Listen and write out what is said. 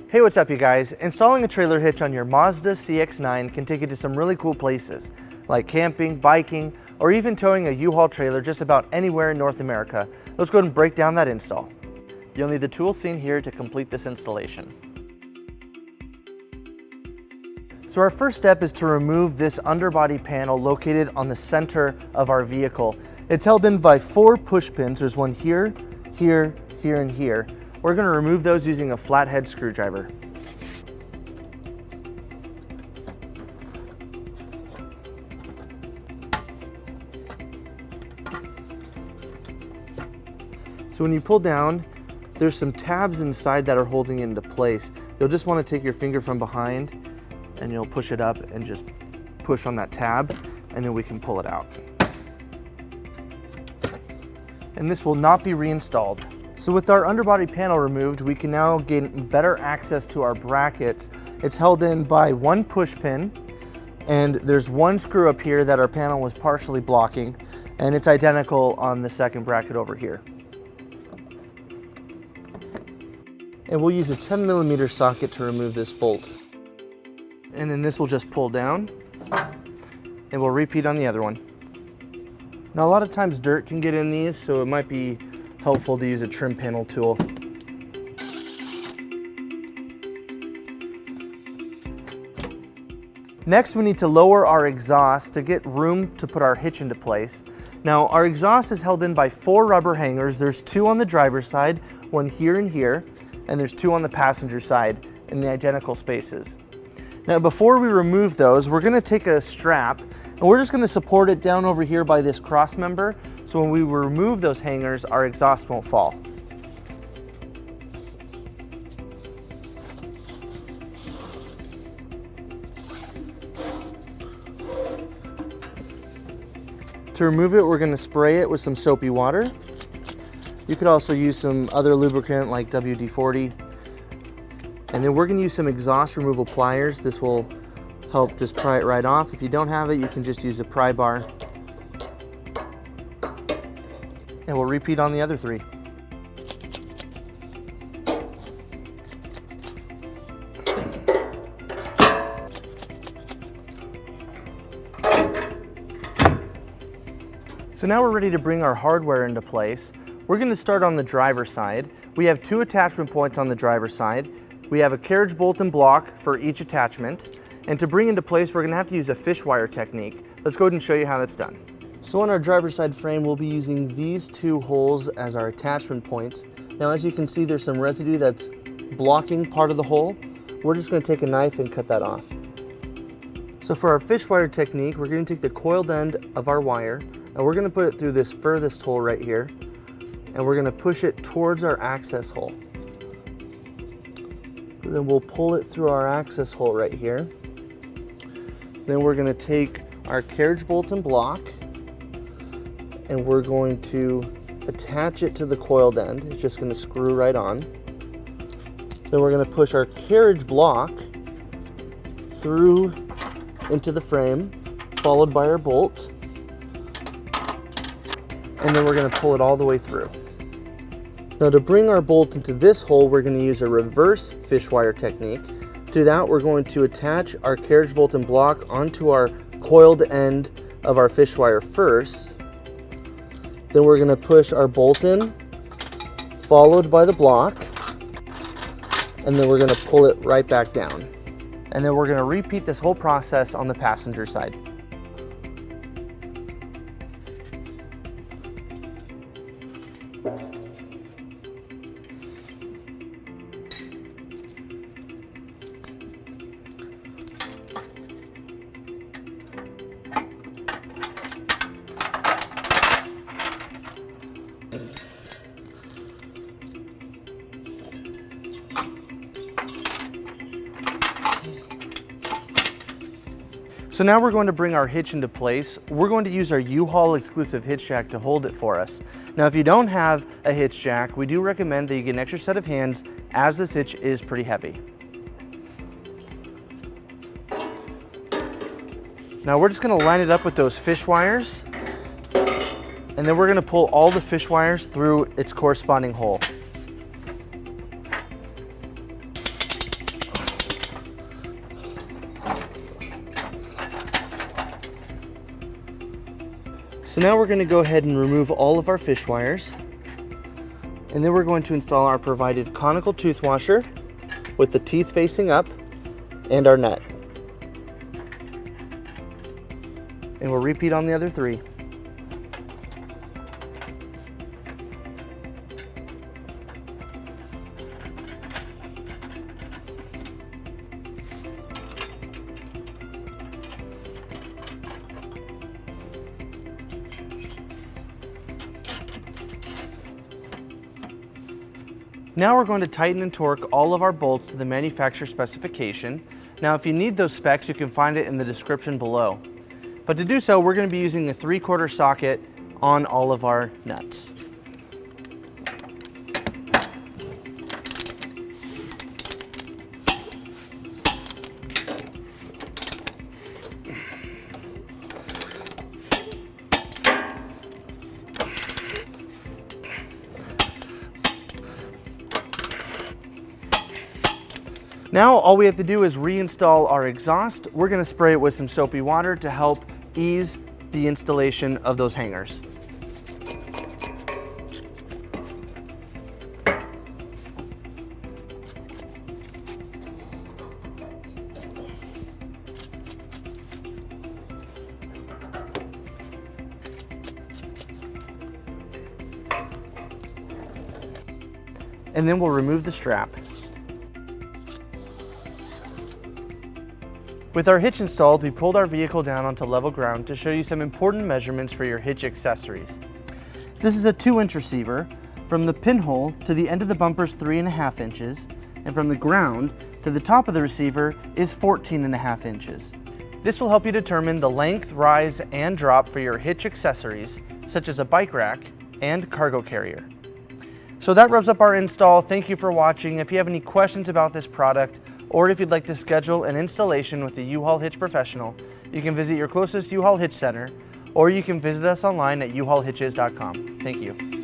Hey, what's up you guys? Installing a trailer hitch on your Mazda CX-9 can take you to some really cool places, like camping, biking, or even towing a U-Haul trailer just about anywhere in North America. Let's go ahead and break down that install. You'll need the tools seen here to complete this installation. So our first step is to remove this underbody panel located on the center of our vehicle. It's held in by 4 push pins. There's one here, here, here, and here. We're going to remove those using a flathead screwdriver. So when you pull down, there's some tabs inside that are holding it into place. You'll just want to take your finger from behind and you'll push it up and just push on that tab, and then we can pull it out. And this will not be reinstalled. So with our underbody panel removed, we can now gain better access to our brackets. It's held in by 1 push pin, and there's 1 screw up here that our panel was partially blocking, and it's identical on the second bracket over here. And we'll use a 10mm socket to remove this bolt. And then this will just pull down, and we'll repeat on the other one. Now a lot of times dirt can get in these, so it might be helpful to use a trim panel tool. Next, we need to lower our exhaust to get room to put our hitch into place. Now, our exhaust is held in by 4 rubber hangers. There's 2 on the driver's side, 1 here and here, and there's 2 on the passenger side in the identical spaces. Now, before we remove those, we're gonna take a strap and we're just gonna support it down over here by this cross member, so when we remove those hangers, our exhaust won't fall. To remove it, we're gonna spray it with some soapy water. You could also use some other lubricant like WD-40. And then we're gonna use some exhaust removal pliers. This will help just pry it right off. If you don't have it, you can just use a pry bar. And we'll repeat on the other 3. So now we're ready to bring our hardware into place. We're going to start on the driver's side. We have 2 attachment points on the driver's side. We have a carriage bolt and block for each attachment. And to bring into place, we're going to have to use a fish wire technique. Let's go ahead and show you how that's done. So on our driver's side frame, we'll be using these 2 holes as our attachment points. Now, as you can see, there's some residue that's blocking part of the hole. We're just going to take a knife and cut that off. So for our fish wire technique, we're going to take the coiled end of our wire and we're going to put it through this furthest hole right here, and we're going to push it towards our access hole. Then we'll pull it through our access hole right here. Then we're going to take our carriage bolt and block and we're going to attach it to the coiled end. It's just going to screw right on. Then we're going to push our carriage block through into the frame, followed by our bolt. And then we're going to pull it all the way through. Now to bring our bolt into this hole, we're going to use a reverse fish wire technique. To do that, we're going to attach our carriage bolt and block onto our coiled end of our fish wire first. Then we're going to push our bolt in, followed by the block, and then we're going to pull it right back down. And then we're going to repeat this whole process on the passenger side. So now we're going to bring our hitch into place. We're going to use our U-Haul exclusive hitch jack to hold it for us. Now, if you don't have a hitch jack, we do recommend that you get an extra set of hands, as this hitch is pretty heavy. Now we're just going to line it up with those fish wires. And then we're going to pull all the fish wires through its corresponding hole. So now we're going to go ahead and remove all of our fish wires. And then we're going to install our provided conical tooth washer with the teeth facing up and our nut. And we'll repeat on the other three. Now we're going to tighten and torque all of our bolts to the manufacturer specification. Now if you need those specs, you can find it in the description below. But to do so, we're going to be using the 3/4 socket on all of our nuts. Now all we have to do is reinstall our exhaust. We're going to spray it with some soapy water to help ease the installation of those hangers. And then we'll remove the strap. With our hitch installed, we pulled our vehicle down onto level ground to show you some important measurements for your hitch accessories. This is a 2-inch receiver. From the pinhole to the end of the bumper is 3.5 inches, and from the ground to the top of the receiver is 14.5 inches. This will help you determine the length, rise, and drop for your hitch accessories, such as a bike rack and cargo carrier. So that wraps up our install. Thank you for watching. If you have any questions about this product, or if you'd like to schedule an installation with a U-Haul Hitch professional, you can visit your closest U-Haul Hitch center, or you can visit us online at uhaulhitches.com. Thank you.